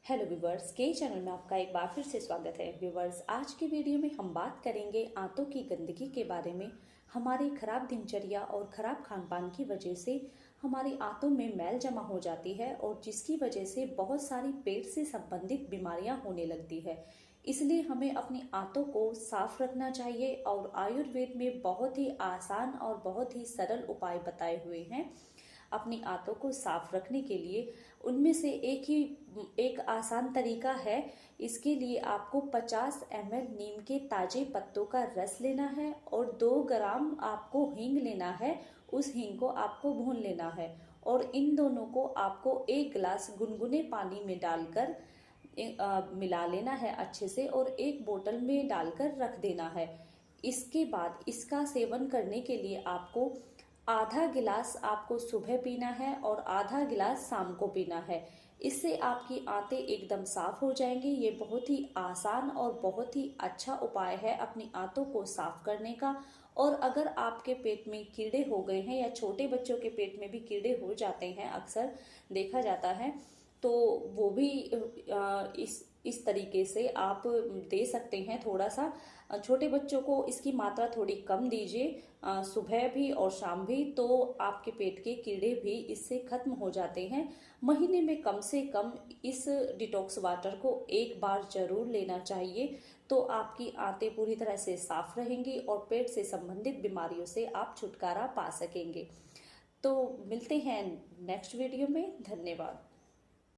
Hello viewers, के channel में आपका एक बार फिर से स्वागत है। व्यूवर्स, आज की वीडियो में हम बात करेंगे आंतों की गंदगी के बारे में। हमारी खराब दिनचर्या और खराब खान पान की वजह से हमारी आंतों में मैल जमा हो जाती है और जिसकी वजह से बहुत सारी पेट से संबंधित बीमारियां होने लगती है। इसलिए हमें अपनी आंतों को साफ रखना चाहिए और आयुर्वेद में बहुत ही आसान और बहुत ही सरल उपाय बताए हुए हैं अपनी आंतों को साफ रखने के लिए। उनमें से एक आसान तरीका है। इसके लिए आपको 50 ml नीम के ताजे पत्तों का रस लेना है और 2 ग्राम आपको हींग लेना है। उस हींग को आपको भून लेना है और इन दोनों को आपको 1 गिलास गुनगुने पानी में डालकर मिला लेना है अच्छे से और एक बोतल में डालकर रख देना है। इसके बाद इसका सेवन करने के लिए आपको आधा गिलास आपको सुबह पीना है और आधा गिलास शाम को पीना है। इससे आपकी आंतें एकदम साफ हो जाएंगी। ये बहुत ही आसान और बहुत ही अच्छा उपाय है अपनी आंतों को साफ करने का। और अगर आपके पेट में कीड़े हो गए हैं या छोटे बच्चों के पेट में भी कीड़े हो जाते हैं, अक्सर देखा जाता है, तो वो भी इस तरीके से आप दे सकते हैं। थोड़ा सा छोटे बच्चों को इसकी मात्रा थोड़ी कम दीजिए, सुबह भी और शाम भी, तो आपके पेट के कीड़े भी इससे खत्म हो जाते हैं। महीने में कम से कम इस डिटॉक्स वाटर को 1 बार जरूर लेना चाहिए, तो आपकी आंतें पूरी तरह से साफ रहेंगी और पेट से संबंधित बीमारियों से आप छुटकारा पा सकेंगे। तो मिलते हैं नेक्स्ट वीडियो में। धन्यवाद।